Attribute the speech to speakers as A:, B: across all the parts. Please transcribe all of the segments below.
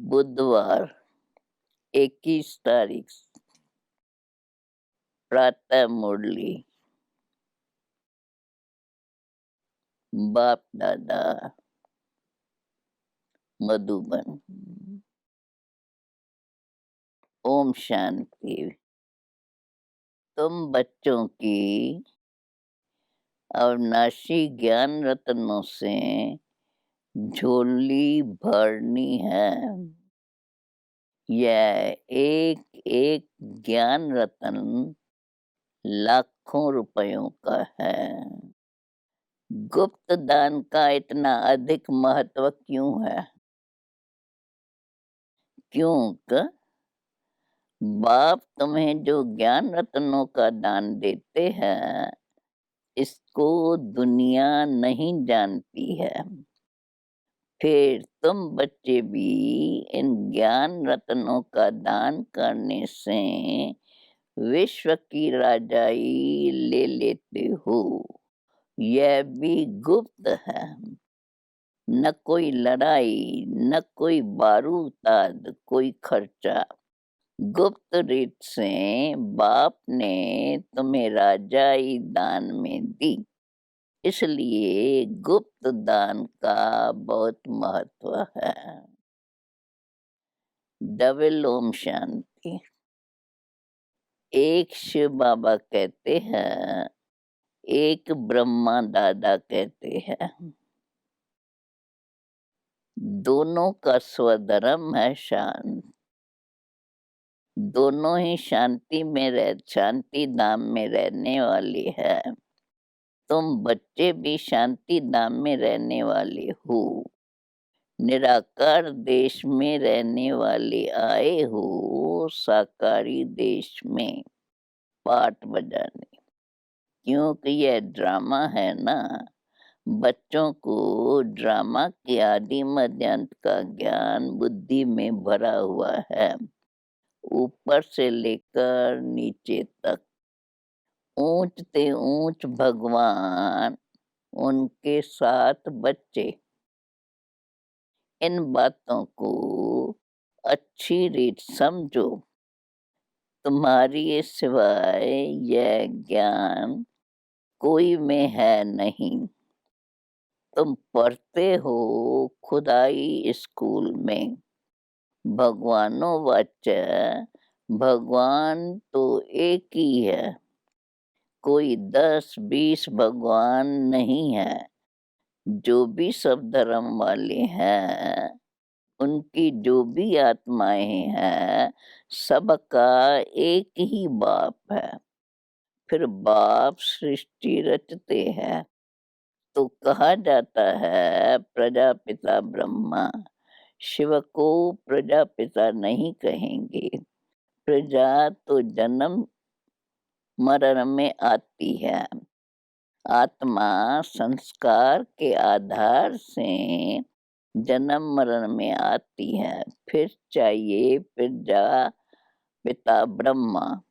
A: बुधवार 21 तारीख प्रातः मुरली। बाप दादा मधुबन। ओम शांति। तुम बच्चों की अविनाशी ज्ञान रत्नों से झोली भरनी है। यह एक एक ज्ञान रत्न लाखों रुपयों का है। गुप्त दान का इतना अधिक महत्व क्यों है? क्योंकि बाप तुम्हें जो ज्ञान रत्नों का दान देते हैं, इसको दुनिया नहीं जानती है। फिर तुम बच्चे भी इन ज्ञान रत्नों का दान करने से विश्व की राजाई ले लेते हो। यह भी गुप्त है। न कोई लड़ाई, न कोई बारूद, कोई खर्चा। गुप्त रीत से बाप ने तुम्हें राजाई दान में दी। इसलिए गुप्त दान का बहुत महत्व है। डबल ओम शांति। एक शिव बाबा कहते हैं, एक ब्रह्मा दादा कहते हैं। दोनों का स्वधर्म है शांत। दोनों ही शांति धाम में रहने वाले हैं। तुम बच्चे भी शांति धाम में रहने वाले हो। निराकार देश में रहने वाले आए हो साकारी देश में पाठ बजाने। क्योंकि यह ड्रामा है ना। बच्चों को ड्रामा के आदि मध्य अंत का ज्ञान बुद्धि में भरा हुआ है। ऊपर से लेकर नीचे तक ऊंच से ऊंच भगवान, उनके साथ बच्चे। इन बातों को अच्छी रीत समझो। तुम्हारी सिवाय यह ज्ञान कोई में है नहीं। तुम पढ़ते हो खुदाई स्कूल में। भगवानो वाच्य भगवान तो एक ही है। कोई 10-20 भगवान नहीं है। जो भी सब धर्म वाले हैं, उनकी जो भी आत्माएं हैं, सबका एक ही बाप है। फिर बाप सृष्टि रचते हैं तो कहा जाता है प्रजापिता ब्रह्मा। शिव को प्रजापिता नहीं कहेंगे। प्रजा तो जन्म मरण में आती है। आत्मा संस्कार के आधार से जन्म मरण में आती है। फिर चाहिए प्रजा पिता ब्रह्मा।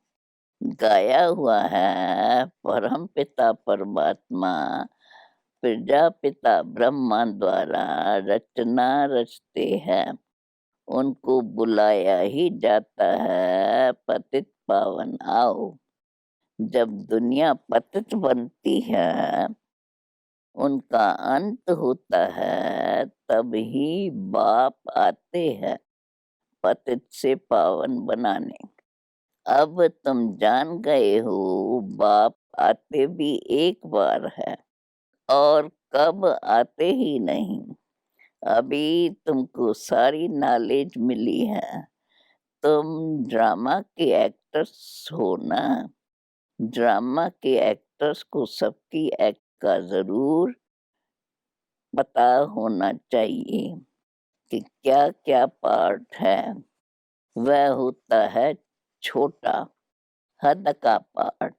A: गाया हुआ है परम पिता परमात्मा प्रजापिता ब्रह्मा द्वारा रचना रचते हैं। उनको बुलाया ही जाता है पतित पावन आओ। जब दुनिया पतित बनती है, उनका अंत होता है, तब ही बाप आते हैं पतित से पावन बनाने। अब तुम जान गए हो बाप आते भी एक बार है और कब आते ही नहीं। अभी तुमको सारी नॉलेज मिली है। तुम ड्रामा के एक्टर्स हो ना। ड्रामा के एक्टर्स को सबकी एक्ट का जरूर पता होना चाहिए कि क्या क्या पार्ट है। वह होता है छोटा हद का पार्ट।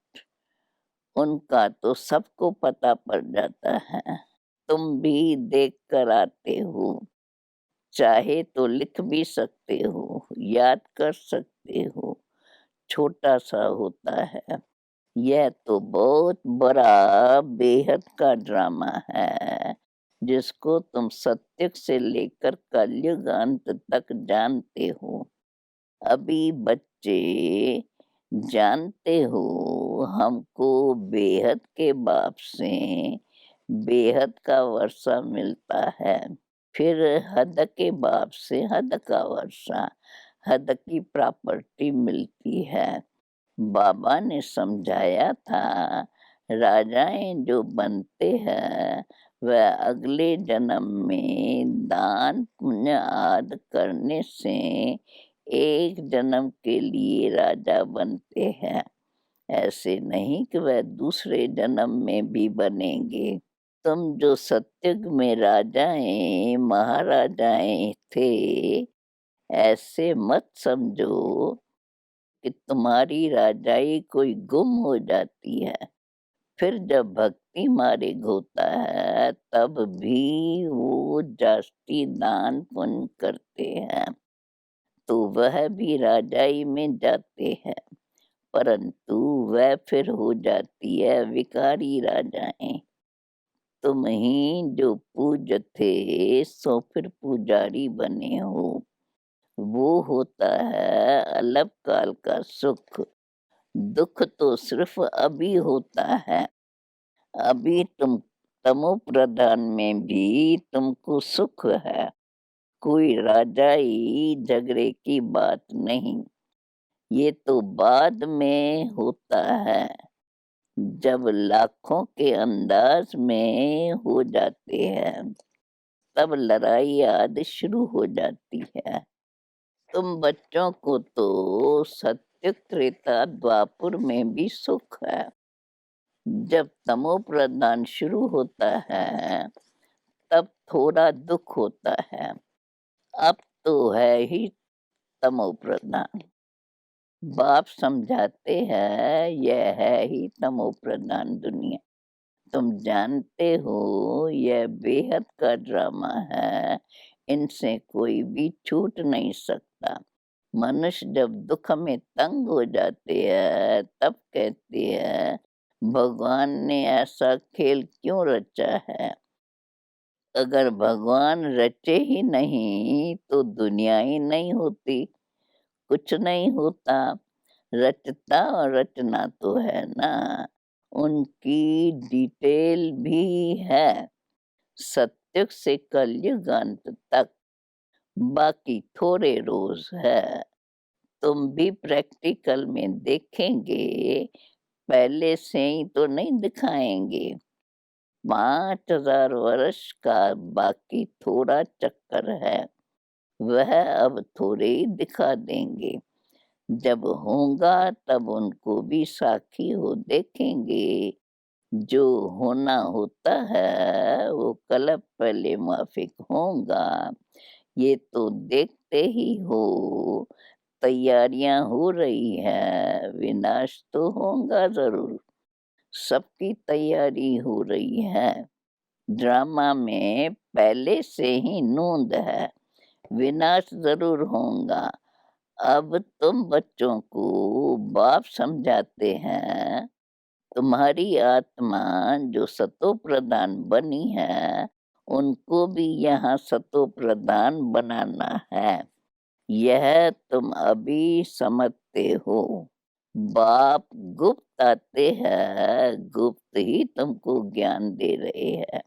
A: उनका तो सबको पता पड़ जाता है। तुम भी देख कर आते हो। चाहे तो लिख भी सकते हो, याद कर सकते हो। छोटा सा होता है। यह तो बहुत बड़ा बेहद का ड्रामा है जिसको तुम सत्युग से लेकर कलयुग अंत तक जानते हो। अभी बच्चे जानते हो, हमको बेहद के बाप से बेहद का वर्षा मिलता है। फिर हद के बाप से हद का वर्षा, हद की प्रॉपर्टी मिलती है। बाबा ने समझाया था, राजाएं जो बनते हैं वह अगले जन्म में दान पुण्य आदि करने से एक जन्म के लिए राजा बनते हैं। ऐसे नहीं कि वह दूसरे जन्म में भी बनेंगे। तुम जो सत्युग में राजाएं महाराजाएं थे, ऐसे मत समझो कि तुम्हारी राजाई कोई गुम हो जाती है। फिर जब भक्ति मार्ग होता है तब भी वो जास्ती दान पुण्य करते हैं, तो वह भी राजाई में जाते हैं, परंतु वह फिर हो जाती है विकारी राजाएं। तुम ही जो पूज थे सो फिर पुजारी बने हो। वो होता है अल्प काल का सुख। दुख तो सिर्फ अभी होता है। अभी तुम तमो प्रधान में भी तुमको सुख है। कोई राजाई झगड़े की बात नहीं। ये तो बाद में होता है, जब लाखों के अंदाज में हो जाते हैं, तब लड़ाई आदि शुरू हो जाती है। तुम बच्चों को तो सत्य त्रेता द्वापर में भी सुख है। जब तमो प्रधान शुरू होता है तब थोड़ा दुख होता है। अब तो है ही तमो प्रधान। बाप समझाते हैं यह है ही तमो प्रधान दुनिया। तुम जानते हो यह बेहद का ड्रामा है, इनसे कोई भी छूट नहीं सकता। मनुष्य जब दुख में तंग हो जाते हैं तब कहते हैं भगवान ने ऐसा खेल क्यों रचा है। अगर भगवान रचे ही नहीं तो दुनिया ही नहीं होती, कुछ नहीं होता। रचता और रचना तो है ना, उनकी डिटेल भी है। सत्युग से कलयुग अंत तक बाकी थोड़े रोज है। तुम भी प्रैक्टिकल में देखेंगे, पहले से ही तो नहीं दिखाएंगे। 5,000 वर्ष का बाकी थोड़ा चक्कर है, वह अब थोड़े ही दिखा देंगे। जब होगा तब उनको भी साक्षी हो देखेंगे। जो होना होता है वो कल पहले माफिक होगा। ये तो देखते ही हो, तैयारियां हो रही है, विनाश तो होगा जरूर। सबकी तैयारी हो रही है। ड्रामा में पहले से ही नोंद है, विनाश जरूर होगा। अब तुम बच्चों को बाप समझाते हैं, तुम्हारी आत्मा जो सतो प्रधान बनी है उनको भी यहाँ सतो प्रधान बनाना है। यह तुम अभी समझते हो। बाप गुप्त आते हैं, गुप्त ही तुमको ज्ञान दे रहे हैं।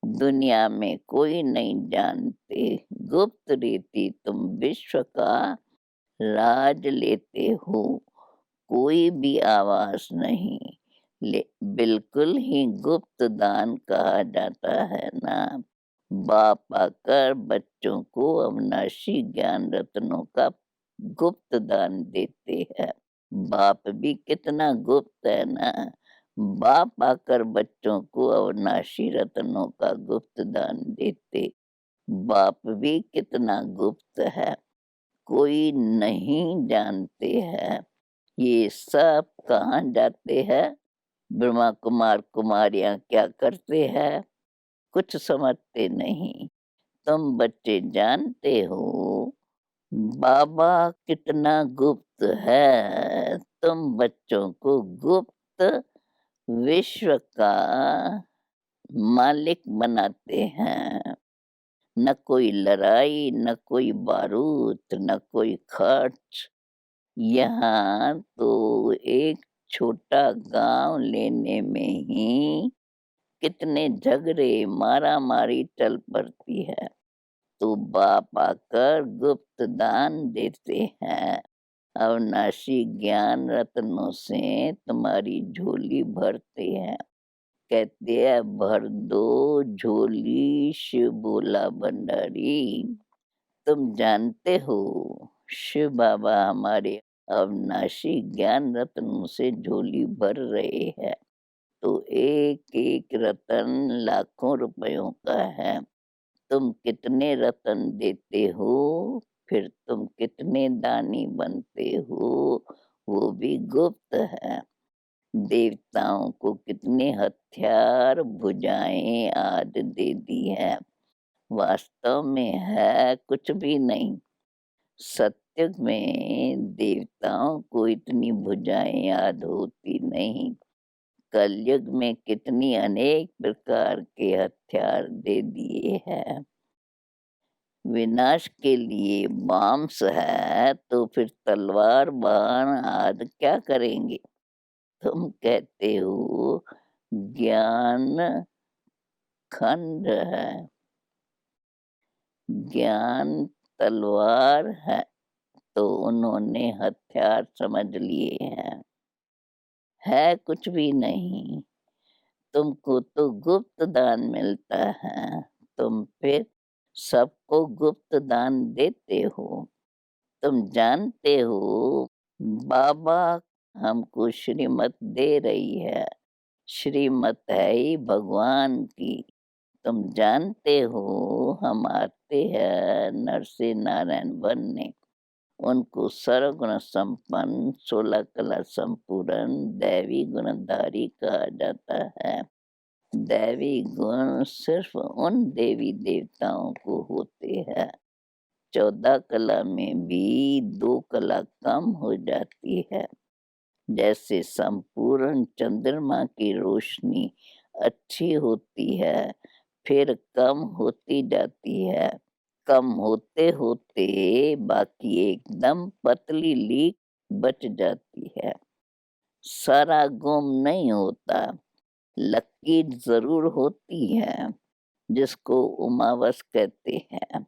A: दुनिया में कोई नहीं जानते, गुप्त रीति तुम विश्व का राज लेते हो। कोई भी आवाज नहीं, बिल्कुल ही गुप्त दान कहा जाता है ना। बाप आकर बच्चों को अविनाशी ज्ञान रत्नों का गुप्त दान देते हैं। बाप भी कितना गुप्त है ना। बाप आकर बच्चों को अविनाशी रत्नों का गुप्त दान देते। बाप भी कितना गुप्त है, कोई नहीं जानते हैं। ये सब कहाँ जाते हैं? ब्रह्मा कुमार कुमारियां क्या करते हैं? कुछ समझते नहीं। तुम बच्चे जानते हो बाबा कितना गुप्त है। तुम बच्चों को गुप्त विश्व का मालिक बनाते हैं। न कोई लड़ाई, न कोई बारूद, न कोई खर्च। यहाँ तो एक छोटा गांव लेने में ही कितने झगड़े, मारा-मारी चल पड़ती है। तो बाप आकर गुप्त दान देते हैं। अविनाशी ज्ञान रत्नों से तुम्हारी झोली भरते हैं। कहते हैं भर दो झोली शिव भोला भंडारी। तुम जानते हो शिव बाबा हमारे अविनाशी ज्ञान रत्नों से झोली भर रहे हैं। तो एक एक रतन लाखों रुपयों का है। तुम कितने रतन देते हो, फिर तुम कितने दानी बनते हो, वो भी गुप्त है। देवताओं को कितने हथियार, भुजाएं आदि दे दी है, वास्तव में है कुछ भी नहीं। सत्युग में देवताओं को इतनी भुजाएं याद होती नहीं। कलयुग में कितनी अनेक प्रकार के हथियार दे दिए हैं। विनाश के लिए मांस है तो फिर तलवार बाण आदि क्या करेंगे? तुम कहते हो ज्ञान खंड है, ज्ञान तलवार तो उन्होंने हथियार समझ लिए हैं। है कुछ भी नहीं। तुमको तो गुप्त दान मिलता है, तुम फिर सबको गुप्त दान देते हो। तुम जानते हो बाबा हमको श्रीमत दे रही है। श्रीमत है ही भगवान की। तुम जानते हो हम आते हैं नर से नारायण बनने। उनको सर्वगुण संपन्न, 16 कला संपूर्ण, दैवी गुणधारी कहा जाता है। दैवी गुण सिर्फ उन देवी देवताओं को होते हैं। 14 कला में भी 2 कला कम हो जाती है। जैसे संपूर्ण चंद्रमा की रोशनी अच्छी होती है, फिर कम होती जाती है। कम होते होते बाकी एकदम पतली लीक बच जाती है। सारा गुम नहीं होता, लकीर जरूर होती है, जिसको उमावस कहते हैं।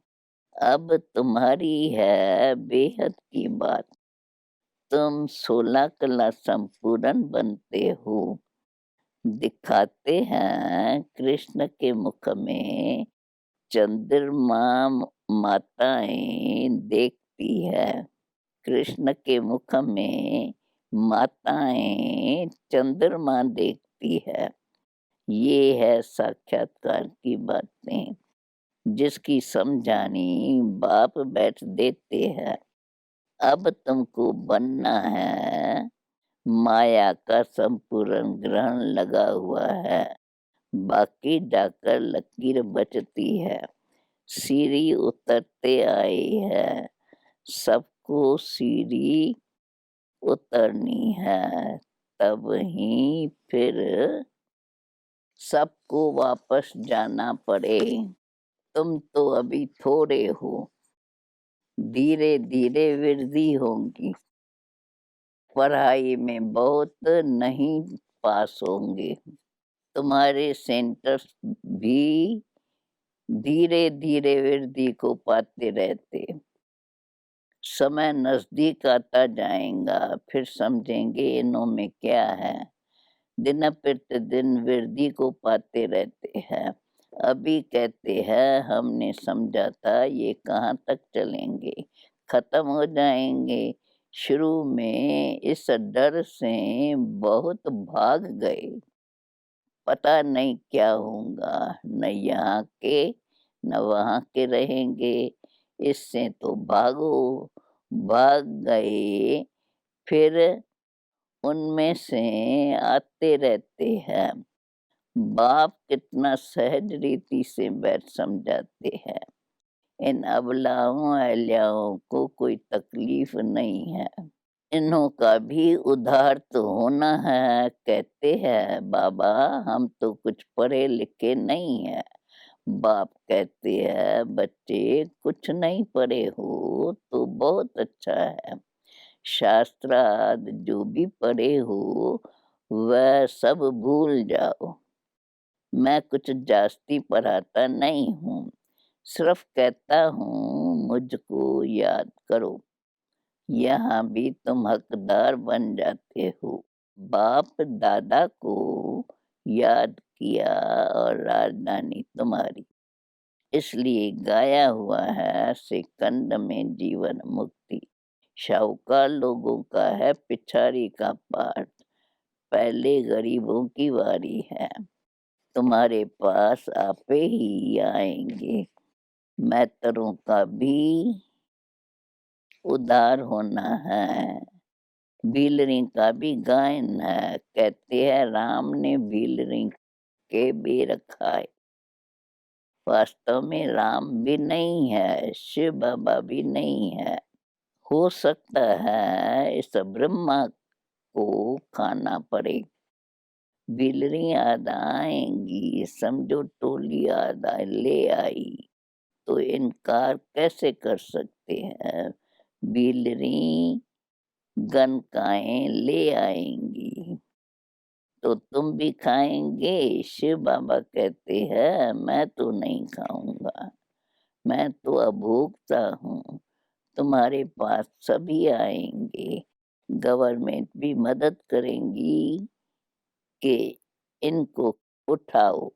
A: अब तुम्हारी है बेहद की बात। तुम 16 कला संपूर्ण बनते हो। दिखाते हैं कृष्ण के मुख में चंद्रमा माताएं देखती है। कृष्ण के मुख में माताएं चंद्रमा देखती है। ये है साक्षात्कार की बातें, जिसकी समझानी बाप बैठ देते हैं। अब तुमको बनना है, माया का संपूर्ण ग्रहण लगा हुआ है, बाकी जाकर लकीर बचती है। सीढ़ी उतरते आई है, सबको सीढ़ी उतरनी है, तब ही फिर सबको वापस जाना पड़े। तुम तो अभी थोड़े हो, धीरे धीरे वृद्धि होगी। पढ़ाई में बहुत नहीं पास होंगे। तुम्हारे सेंटर्स भी धीरे धीरे वृद्धि को पाते रहते। समय नजदीक आता जाएगा, फिर समझेंगे इनों में क्या है। दिन प्रतिदिन वृद्धि को पाते रहते हैं। अभी कहते हैं हमने समझा था, ये कहाँ तक चलेंगे, खत्म हो जाएंगे। शुरू में इस डर से बहुत भाग गए, पता नहीं क्या होगा, न यहाँ के न वहाँ के रहेंगे, इससे तो भागो। भाग गए, फिर उनमें से आते रहते हैं। बाप कितना सहज रीति से बैठ समझाते हैं। इन अबलाओं अहल्याओं को कोई तकलीफ नहीं है। इन्हों का भी उद्धार तो होना है। कहते हैं बाबा हम तो कुछ पढ़े लिखे नहीं है। बाप कहते हैं बच्चे कुछ नहीं पढ़े हो तो बहुत अच्छा है। शास्त्रार्थ जो भी पढ़े हो वह सब भूल जाओ। मैं कुछ जास्ती पढ़ाता नहीं हूँ, सिर्फ कहता हूँ मुझको याद करो। यहाँ भी तुम हकदार बन जाते हो। बाप दादा को याद किया और राजधानी तुम्हारी। इसलिए गाया हुआ है सिकंद में जीवन मुक्ति। शाहूकार लोगों का है पिछाड़ी का पाठ। पहले गरीबों की बारी है। तुम्हारे पास आपे ही आएंगे। मैतरों का भी उद्धार होना है। बीलरी का भी गायन है। कहते हैं राम ने बीलरी के बेर खाए। वास्तव में राम भी नहीं है, शिव बाबा भी नहीं है। हो सकता है इस ब्रह्मा को खाना पड़े। बिलरी याद आएंगी, समझो टोली याद ले आई, तो इनकार कैसे कर सकते हैं। बिलरी गनकाएं ले आएंगी तो तुम भी खाएंगे। शिव बाबा कहते हैं मैं तो नहीं खाऊंगा, मैं तो अभोक्ता हूँ। तुम्हारे पास सभी आएंगे। गवर्नमेंट भी मदद करेंगी कि इनको उठाओ।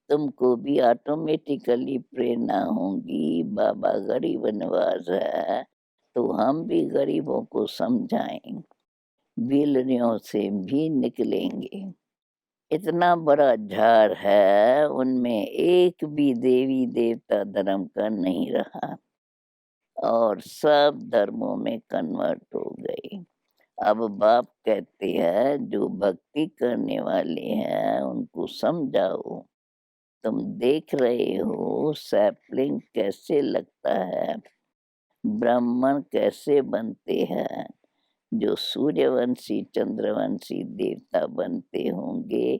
A: तुमको भी ऑटोमेटिकली प्रेरणा होगी बाबा गरीब नवाज है तो हम भी गरीबों को समझाएं। बिलरियों से भी निकलेंगे। इतना बड़ा झाड़ है उनमें एक भी देवी देवता धर्म का नहीं रहा और सब धर्मों में कन्वर्ट हो गए। अब बाप कहते हैं जो भक्ति करने वाले हैं उनको समझाओ। तुम देख रहे हो सैपलिंग कैसे लगता है, ब्राह्मण कैसे बनते हैं। जो सूर्यवंशी चंद्रवंशी देवता बनते होंगे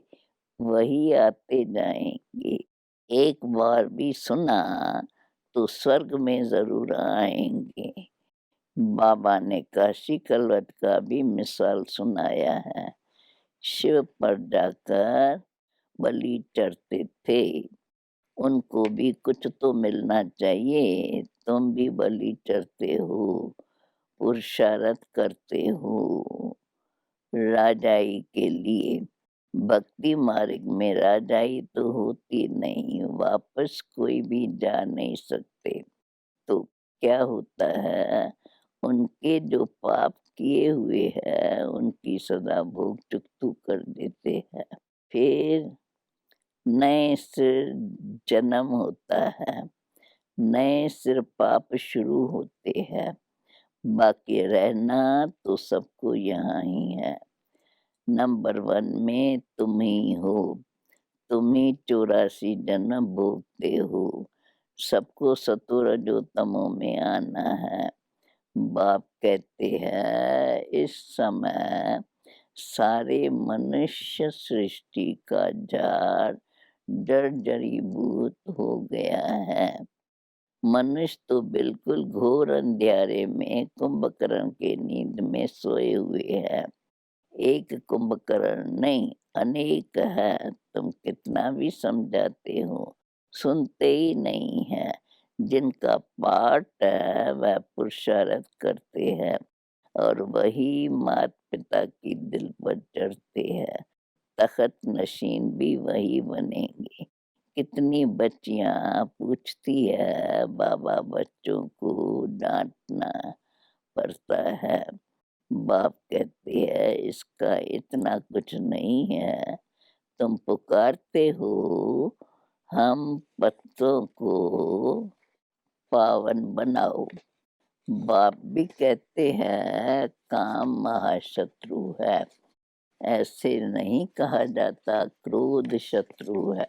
A: वही आते जाएंगे। एक बार भी सुना तो स्वर्ग में जरूर आएंगे। बाबा ने काशी कलवट का भी मिसाल सुनाया है। शिव पर जाकर बलि चढ़ते थे। उनको भी कुछ तो मिलना चाहिए। तुम भी बलि चढ़ते हो, पुरुषार्थ करते हो राजाई के लिए। भक्ति मार्ग में राजाई तो होती नहीं, वापस कोई भी जा नहीं सकते। तो क्या होता है उनके जो पाप किए हुए हैं उनकी सदा भोग चुकतू कर देते हैं। फिर नए सिर जन्म होता है, नए सिर पाप शुरू होते हैं। बाकी रहना तो सबको यहाँ ही है। नंबर 1 में तुम ही हो। तुम ही 84 जन्म भोगते हो। सबको सतुर जो तमो में आना है। बाप कहते हैं इस समय सारे मनुष्य सृष्टि का झाड़ जर्जरीभूत हो गया है। मनुष्य तो बिल्कुल घोर अंधेरे में कुंभकर्ण के नींद में सोए हुए है। एक कुंभकर्ण नहीं अनेक है। तुम कितना भी समझाते हो सुनते ही नहीं है। जिनका पाठ है वह पुरुषार्थ करते हैं और वही माता पिता की दिल पर चढ़ते हैं। तख्त नशीन भी वही बनेंगे। कितनी बच्चियां पूछती है बाबा बच्चों को डांटना पड़ता है। बाप कहते हैं इसका इतना कुछ नहीं है। तुम पुकारते हो हम पत्तों को पावन बनाओ। बाप भी कहते हैं काम महाशत्रु है। ऐसे नहीं कहा जाता क्रोध शत्रु है।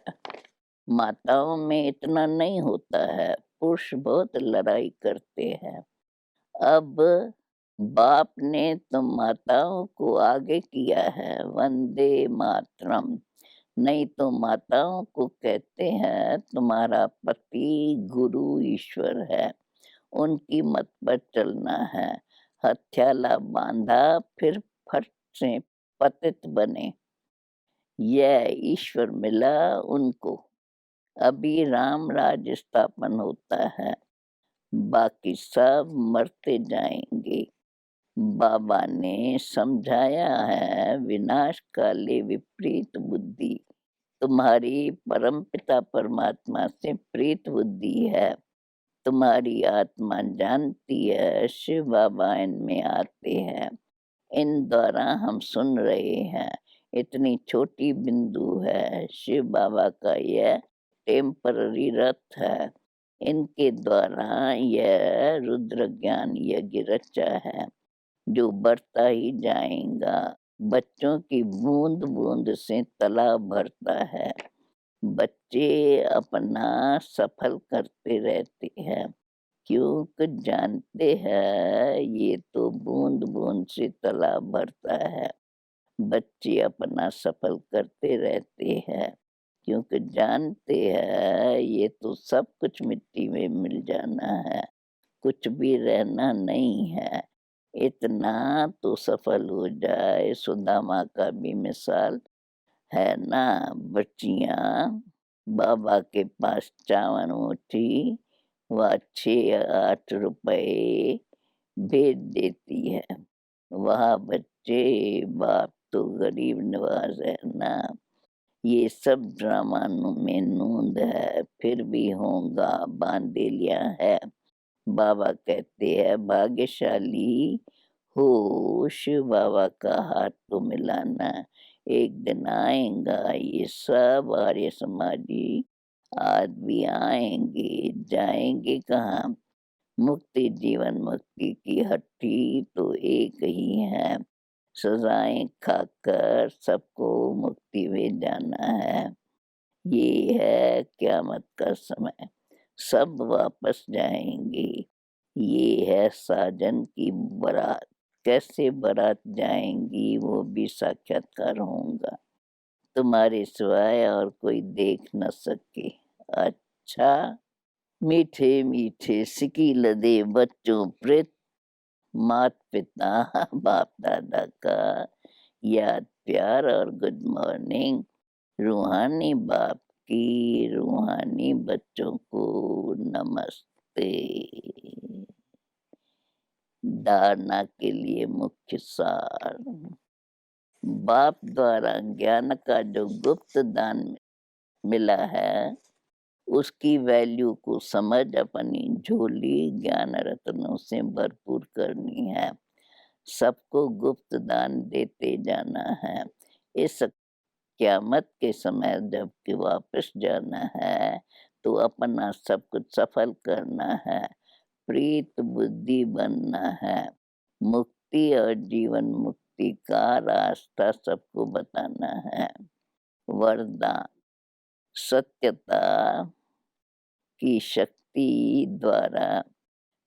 A: माताओं में इतना नहीं होता है, पुरुष बहुत लड़ाई करते हैं। अब बाप ने तो माताओं को आगे किया है, वंदे मातरम। नहीं तो माताओं को कहते हैं तुम्हारा पति गुरु ईश्वर है, उनकी मत पर चलना है। हथियाला बांधा फिर फट से पतित बने, यह ईश्वर मिला उनको। अभी राम राज स्थापन होता है, बाकी सब मरते जाएंगे। बाबा ने समझाया है, विनाश काले विपरीत बुद्धि। तुम्हारी परमपिता परमात्मा से प्रीत बुद्धि है। तुम्हारी आत्मा जानती है शिव बाबा इनमें आते हैं, इन द्वारा हम सुन रहे हैं। इतनी छोटी बिंदु है, शिव बाबा का यह टेम्पररी रथ है। इनके द्वारा यह रुद्र ज्ञान यज्ञ रचा है, जो बढ़ता ही जाएगा। बच्चों की बूंद बूंद से तालाब भरता है। बच्चे अपना सफल करते रहते हैं, क्योंकि जानते हैं ये तो बूंद बूंद से तालाब भरता है। बच्चे अपना सफल करते रहते हैं, क्योंकि जानते हैं ये तो सब कुछ मिट्टी में मिल जाना है, कुछ भी रहना नहीं है। इतना तो सफल हो जाए, सुदामा का भी मिसाल है ना। बच्चियां बाबा के पास चावन मुट्ठी व 6-8 रुपए भेज देती है। वह बच्चे, बाप तो गरीब नवाज है ना। ये सब ड्रामा में नूंद है, फिर भी होगा बांधे लिया है। बाबा कहते हैं भाग्यशाली हो, शिव बाबा का हाथ तो मिलाना। एक दिन आएगा ये सब आर्य समाजी आदमी आएंगे, जाएंगे कहाँ। मुक्ति जीवन मुक्ति की हट्टी तो एक ही है। सजाएं खाकर सबको मुक्ति में जाना है। ये है क़यामत का समय, सब वापस जाएंगे। ये है साजन की बारात, कैसे बारात जाएंगी वो भी साक्षात्कार होगा, तुम्हारे सिवाय और कोई देख न सके। अच्छा, मीठे मीठे सिकी लदे बच्चों प्रेत, मात पिता बाप दादा का याद प्यार और गुड मॉर्निंग। रूहानी बाप की रूहानी बच्चों को नमस्ते। धारणा के लिए मुख्य सार। बाप द्वारा ज्ञान का जो गुप्त दान मिला है, उसकी वैल्यू को समझ अपनी झोली ज्ञान रत्नों से भरपूर करनी है। सबको गुप्त दान देते जाना है। इस क़यामत के समय जब कि वापस जाना है, तो अपना सब कुछ सफल करना है, प्रीत बुद्धि बनना है। मुक्ति और जीवन मुक्ति का रास्ता सबको बताना है। वरदान, सत्यता की शक्ति द्वारा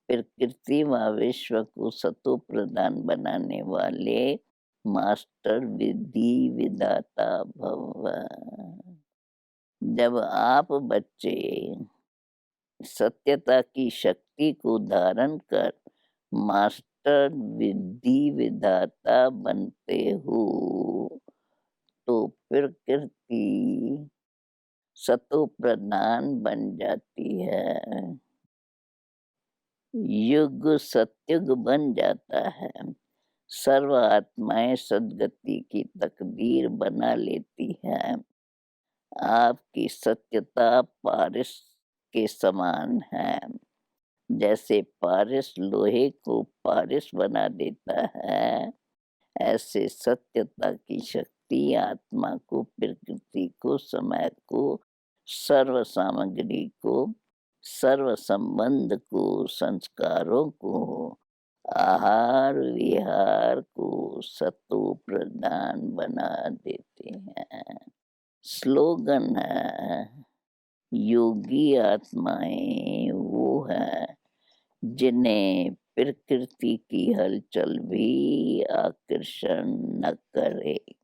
A: प्रकृति व विश्व को सतो प्रधान बनाने वाले मास्टर विधि विधाता भव। जब आप बच्चे सत्यता की शक्ति को धारण कर मास्टर विधि विधाता बनते हो, तो प्रकृति सतो प्रधान बन जाती है, युग सत्युग बन जाता है। सर्व आत्माएं सदगति की तकदीर बना लेती हैं। आपकी सत्यता पारस के समान है। जैसे पारस लोहे को पारस बना देता है, ऐसे सत्यता की शक्ति आत्मा को, प्रकृति को, समय को, सर्व सामग्री को, सर्व संबंध को, संस्कारों को, आहार विहार को सतो प्रधान बना देते हैं। स्लोगन है, योगी आत्माएं वो है जिन्हें प्रकृति की हलचल भी आकर्षण न करे।